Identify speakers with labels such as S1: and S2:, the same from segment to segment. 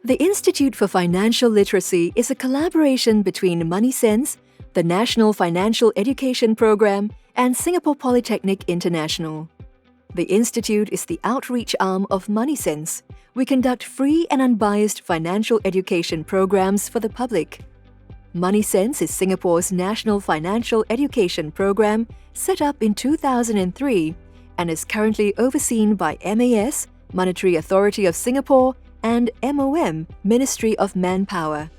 S1: The Institute for Financial Literacy is a collaboration between MoneySense, the National Financial Education Program, and Singapore Polytechnic International. The Institute is the outreach arm of MoneySense. We conduct free and unbiased financial education programs for the public. MoneySense is Singapore's national financial education program set up in 2003 and is currently overseen by MAS, Monetary Authority of Singapore, and MOM, Ministry of Manpower.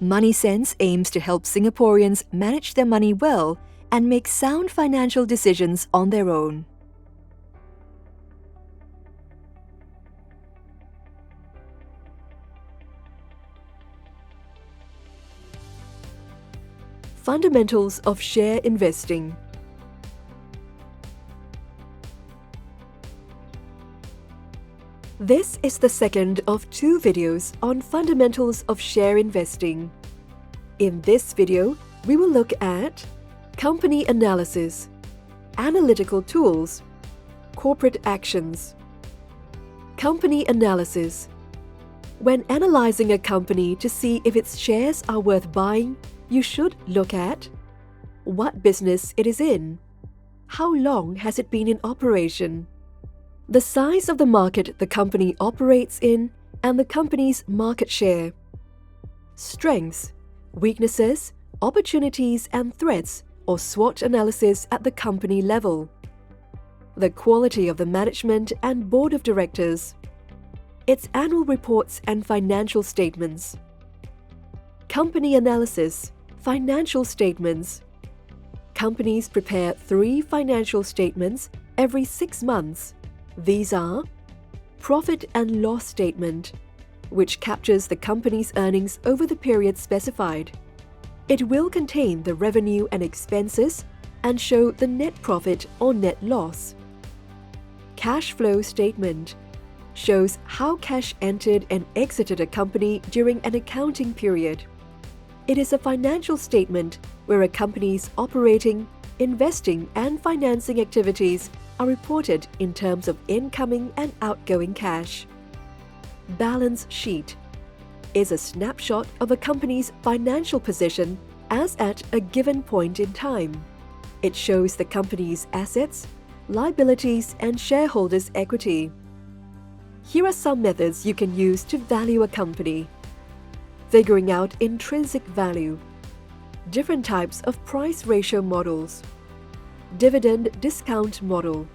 S1: MoneySense aims to help Singaporeans manage their money well and make sound financial decisions on their own. Fundamentals of share investing. This is the second of 2 videos on fundamentals of share investing. In this video, we will look at company analysis, analytical tools, corporate actions. Company analysis. When analyzing a company to see if its shares are worth buying, you should look at what business it is in, how long has it been in operation, the size of the market the company operates in, and the company's market share, strengths, weaknesses, opportunities and threats or SWOT analysis at the company level, the quality of the management and board of directors, its annual reports and financial statements. Company analysis, financial statements. Companies prepare 3 financial statements every 6 months. These are profit and loss statement, which captures the company's earnings over the period specified. It will contain the revenue and expenses and show the net profit or net loss. Cash flow statement shows how cash entered and exited a company during an accounting period. It is a financial statement where a company's operating, investing and financing activities are reported in terms of incoming and outgoing cash. Balance sheet is a snapshot of a company's financial position as at a given point in time. It shows the company's assets, liabilities and shareholders' equity. Here are some methods you can use to value a company. Figuring out intrinsic value. Different types of price ratio models. Dividend discount model.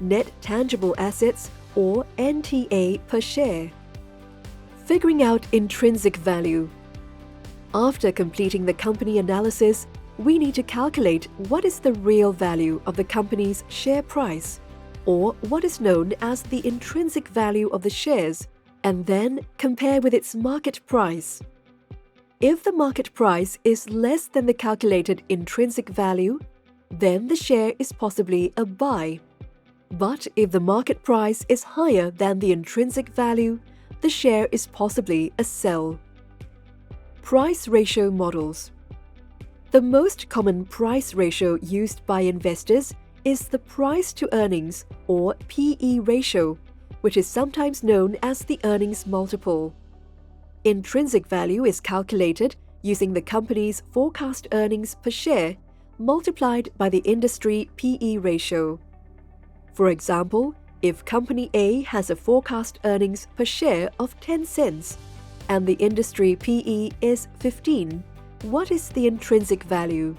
S1: Net tangible assets or NTA per share. Figuring out intrinsic value. After completing the company analysis, we need to calculate what is the real value of the company's share price, or what is known as the intrinsic value of the shares, and then compare with its market price. If the market price is less than the calculated intrinsic value, then the share is possibly a buy. But if the market price is higher than the intrinsic value, the share is possibly a sell. Price ratio models. The most common price ratio used by investors is the price to earnings or PE ratio, which is sometimes known as the earnings multiple. Intrinsic value is calculated using the company's forecast earnings per share multiplied by the industry PE ratio. For example, if Company A has a forecast earnings per share of 10 cents and the industry PE is 15, what is the intrinsic value?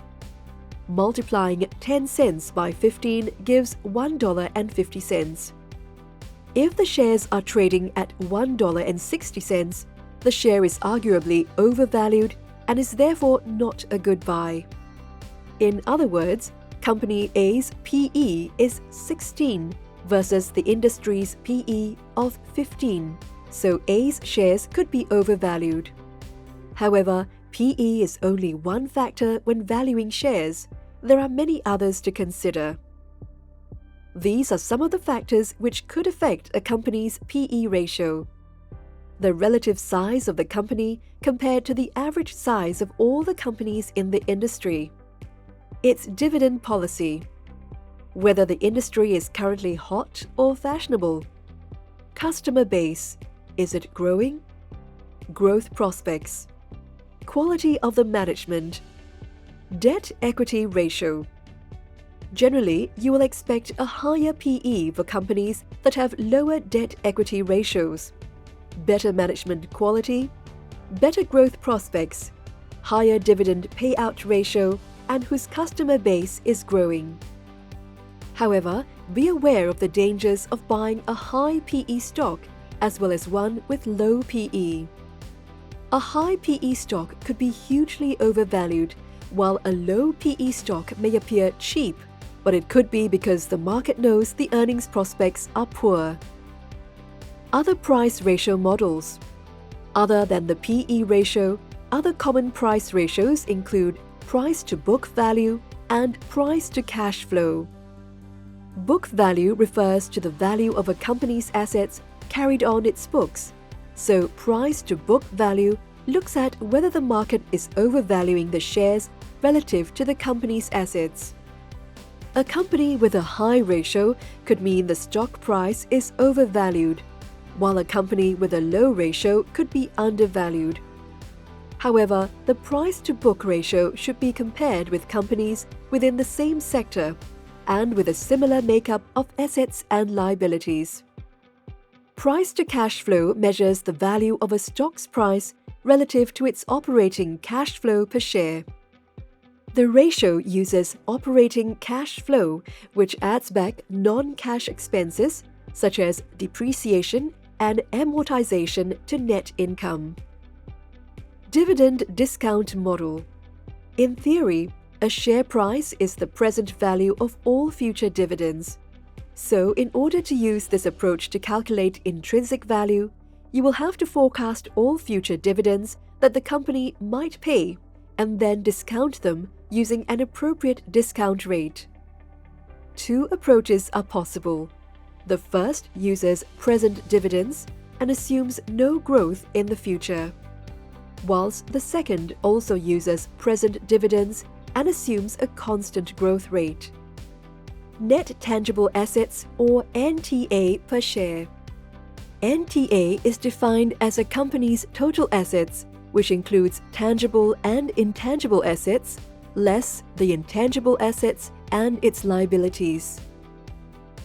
S1: Multiplying 10 cents by 15 gives $1.50. If the shares are trading at $1.60, the share is arguably overvalued and is therefore not a good buy. In other words, Company A's PE is 16 versus the industry's PE of 15, so A's shares could be overvalued. However, PE is only one factor when valuing shares. There are many others to consider. These are some of the factors which could affect a company's PE ratio. The relative size of the company compared to the average size of all the companies in the industry. Its dividend policy. Whether the industry is currently hot or fashionable. Customer base. Is it growing, growth prospects. Quality of the management. Debt-equity ratio. Generally, you will expect a higher PE for companies that have lower debt-equity ratios, better management quality, better growth prospects, higher dividend payout ratio, and whose customer base is growing. However, be aware of the dangers of buying a high PE stock as well as one with low PE. A high PE stock could be hugely overvalued, while a low PE stock may appear cheap, but it could be because the market knows the earnings prospects are poor. Other price ratio models. Other than the PE ratio, other common price ratios include price to book value and price to cash flow. Book value refers to the value of a company's assets carried on its books, so price to book value looks at whether the market is overvaluing the shares relative to the company's assets. A company with a high ratio could mean the stock price is overvalued, while a company with a low ratio could be undervalued. However, the price-to-book ratio should be compared with companies within the same sector and with a similar makeup of assets and liabilities. Price-to-cash flow measures the value of a stock's price relative to its operating cash flow per share. The ratio uses operating cash flow, which adds back non-cash expenses such as depreciation and amortization to net income. Dividend discount model. In theory, a share price is the present value of all future dividends. So, in order to use this approach to calculate intrinsic value, you will have to forecast all future dividends that the company might pay and then discount them using an appropriate discount rate. Two approaches are possible. The first uses present dividends and assumes no growth in the future, whilst the second also uses present dividends and assumes a constant growth rate. Net tangible assets, or NTA, per share. NTA is defined as a company's total assets, which includes tangible and intangible assets, less the intangible assets and its liabilities.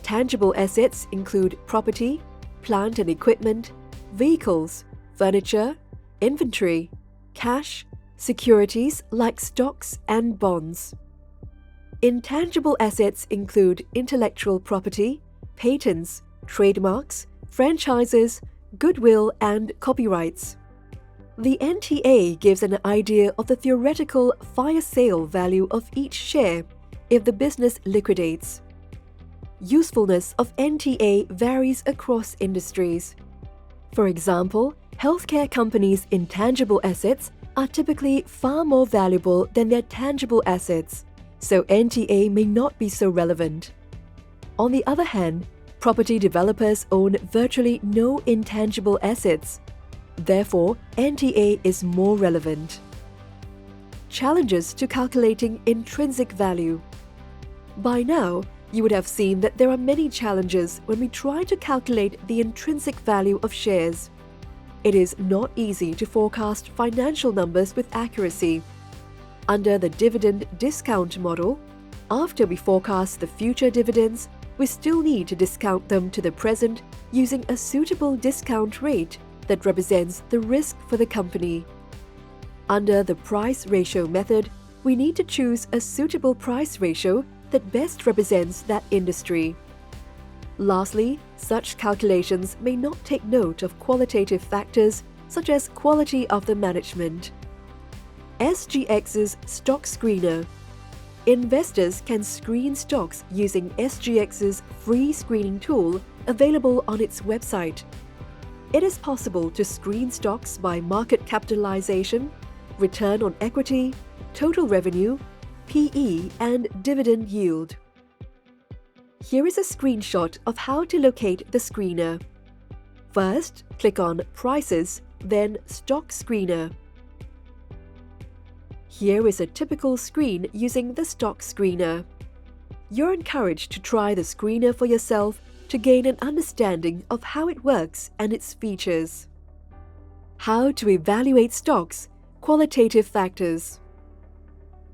S1: Tangible assets include property, plant and equipment, vehicles, furniture, inventory, cash, securities like stocks and bonds. Intangible assets include intellectual property, patents, trademarks, franchises, goodwill, and copyrights. The NTA gives an idea of the theoretical fire sale value of each share if the business liquidates. Usefulness of NTA varies across industries. For example, healthcare companies' intangible assets are typically far more valuable than their tangible assets, so NTA may not be so relevant. On the other hand, property developers own virtually no intangible assets. Therefore, NTA is more relevant. Challenges to calculating intrinsic value. By now, you would have seen that there are many challenges when we try to calculate the intrinsic value of shares. It is not easy to forecast financial numbers with accuracy. Under the dividend discount model, after we forecast the future dividends, we still need to discount them to the present using a suitable discount rate that represents the risk for the company. Under the price ratio method, we need to choose a suitable price ratio that best represents that industry. Lastly, such calculations may not take note of qualitative factors such as quality of the management. SGX's Stock Screener. Investors can screen stocks using SGX's free screening tool available on its website. It is possible to screen stocks by market capitalization, return on equity, total revenue, PE, and dividend yield. Here is a screenshot of how to locate the screener. First, click on Prices, then Stock Screener. Here is a typical screen using the Stock Screener. You're encouraged to try the screener for yourself to gain an understanding of how it works and its features. How to evaluate stocks, qualitative factors.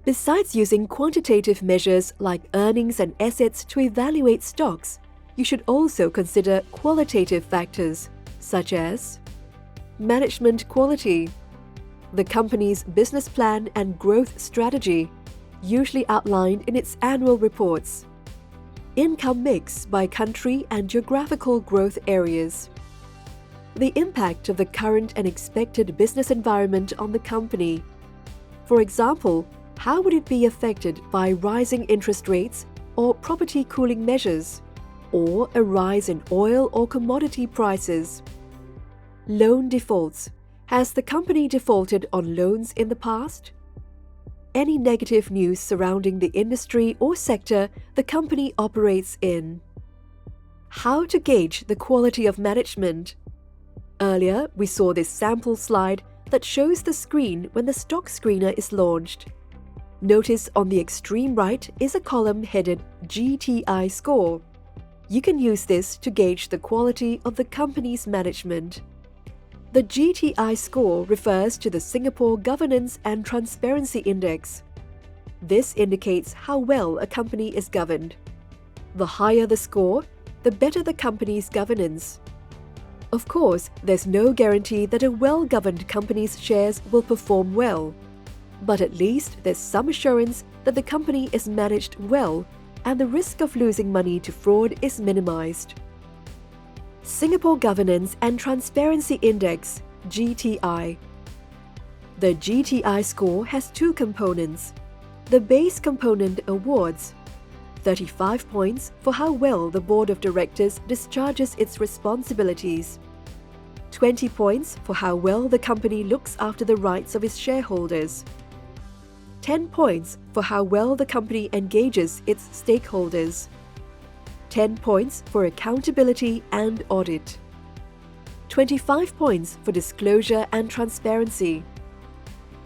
S1: Besides using quantitative measures like earnings and assets to evaluate stocks, you should also consider qualitative factors such as management quality, the company's business plan and growth strategy, usually outlined in its annual reports, income mix by country and geographical growth areas, the impact of the current and expected business environment on the company. For example, how would it be affected by rising interest rates or property cooling measures, or a rise in oil or commodity prices? Loan defaults. Has the company defaulted on loans in the past? Any negative news surrounding the industry or sector the company operates in. How to gauge the quality of management. Earlier, we saw this sample slide that shows the screen when the stock screener is launched. Notice on the extreme right is a column headed GTI score. You can use this to gauge the quality of the company's management. The GTI score refers to the Singapore Governance and Transparency Index. This indicates how well a company is governed. The higher the score, the better the company's governance. Of course, there's no guarantee that a well-governed company's shares will perform well. But at least there's some assurance that the company is managed well and the risk of losing money to fraud is minimized. Singapore Governance and Transparency Index, GTI. The GTI score has two components. The base component awards 35 points for how well the Board of Directors discharges its responsibilities, 20 points for how well the company looks after the rights of its shareholders, 10 points for how well the company engages its stakeholders, 10 points for accountability and audit, 25 points for disclosure and transparency.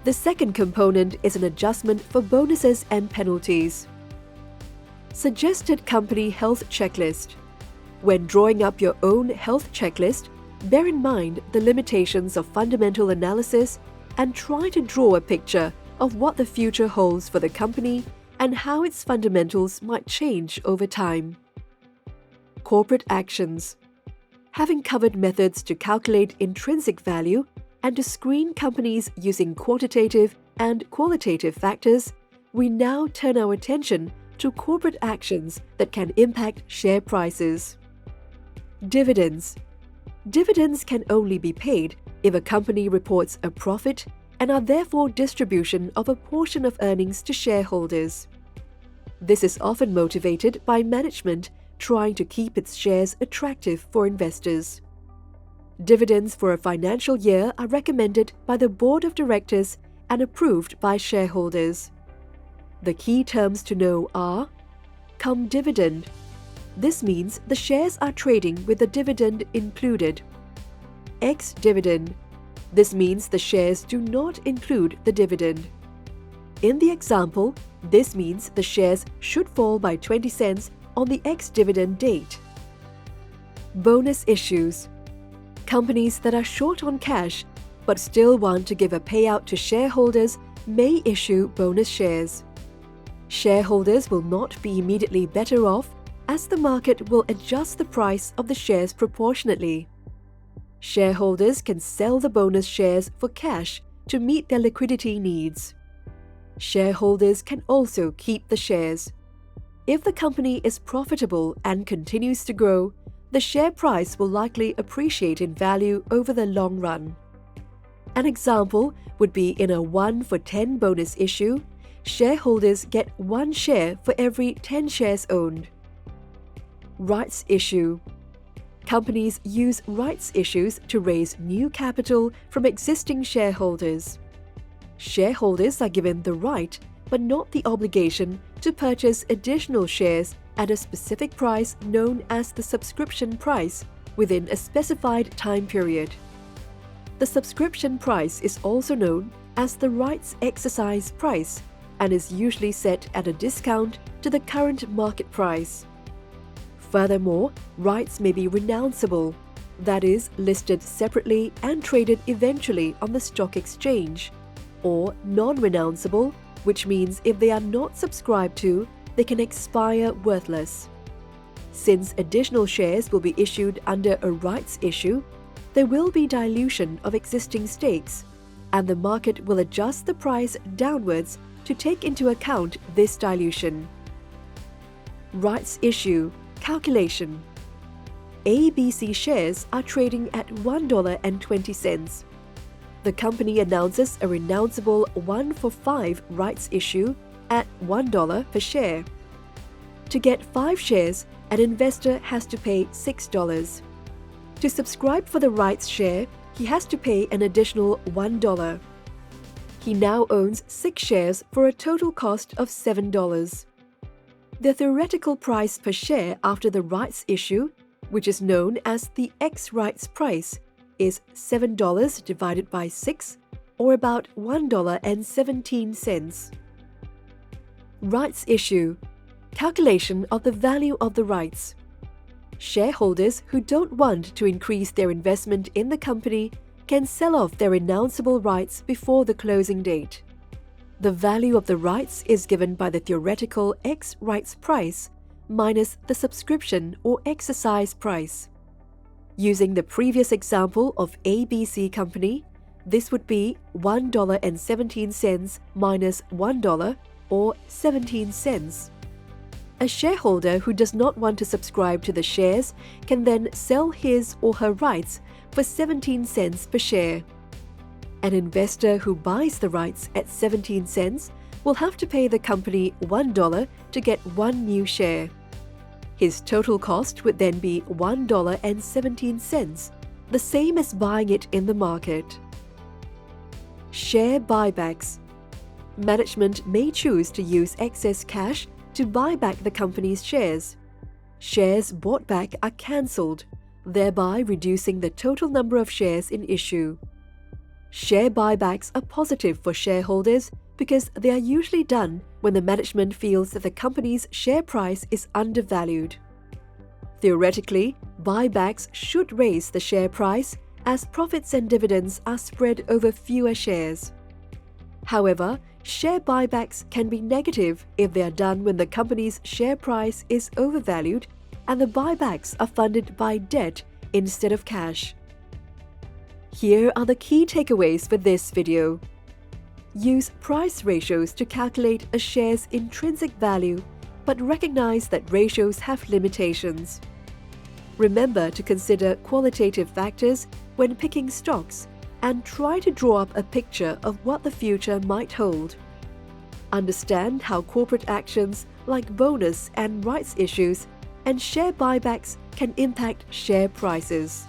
S1: The second component is an adjustment for bonuses and penalties. Suggested company health checklist. When drawing up your own health checklist, bear in mind the limitations of fundamental analysis and try to draw a picture of what the future holds for the company and how its fundamentals might change over time. Corporate actions. Having covered methods to calculate intrinsic value and to screen companies using quantitative and qualitative factors, we now turn our attention to corporate actions that can impact share prices. Dividends. Dividends can only be paid if a company reports a profit and are therefore distribution of a portion of earnings to shareholders. This is often motivated by management trying to keep its shares attractive for investors. Dividends for a financial year are recommended by the Board of Directors and approved by shareholders. The key terms to know are cum dividend. This means the shares are trading with the dividend included. Ex-dividend. This means the shares do not include the dividend. In the example, this means the shares should fall by 20 cents on the ex-dividend date. Bonus issues. Companies that are short on cash but still want to give a payout to shareholders may issue bonus shares. Shareholders will not be immediately better off as the market will adjust the price of the shares proportionately. Shareholders can sell the bonus shares for cash to meet their liquidity needs. Shareholders can also keep the shares. If the company is profitable and continues to grow, the share price will likely appreciate in value over the long run. An example would be in a 1-for-10 bonus issue, shareholders get 1 share for every 10 shares owned. Rights issue. Companies use rights issues to raise new capital from existing shareholders. Shareholders are given the right, but not the obligation, to purchase additional shares at a specific price known as the subscription price within a specified time period. The subscription price is also known as the rights exercise price and is usually set at a discount to the current market price. Furthermore, rights may be renounceable. that is, listed separately and traded eventually on the stock exchange, or non-renounceable, which means if they are not subscribed to, they can expire worthless. Since additional shares will be issued under a rights issue, there will be dilution of existing stakes, and the market will adjust the price downwards to take into account this dilution. Rights issue calculation. ABC shares are trading at $1.20. The company announces a renounceable 1-for-5 rights issue at $1 per share. To get 5 shares, an investor has to pay $6. To subscribe for the rights share, he has to pay an additional $1. He now owns 6 shares for a total cost of $7. The theoretical price per share after the rights issue, which is known as the ex-rights price, is $7 divided by 6, or about $1.17. Rights issue calculation of the value of the rights. Shareholders who don't want to increase their investment in the company can sell off their renounceable rights before the closing date. The value of the rights is given by the theoretical ex-rights price minus the subscription or exercise price. Using the previous example of ABC Company, this would be $1.17 minus $1, or 17 cents. A shareholder who does not want to subscribe to the shares can then sell his or her rights for 17 cents per share. An investor who buys the rights at 17 cents will have to pay the company $1 to get 1 new share. His total cost would then be $1.17, the same as buying it in the market. Share buybacks. Management may choose to use excess cash to buy back the company's shares. Shares bought back are cancelled, thereby reducing the total number of shares in issue. Share buybacks are positive for shareholders because they are usually done when the management feels that the company's share price is undervalued. Theoretically, buybacks should raise the share price as profits and dividends are spread over fewer shares. However, share buybacks can be negative if they are done when the company's share price is overvalued and the buybacks are funded by debt instead of cash. Here are the key takeaways for this video. Use price ratios to calculate a share's intrinsic value, but recognize that ratios have limitations. Remember to consider qualitative factors when picking stocks and try to draw up a picture of what the future might hold. Understand how corporate actions like bonus and rights issues and share buybacks can impact share prices.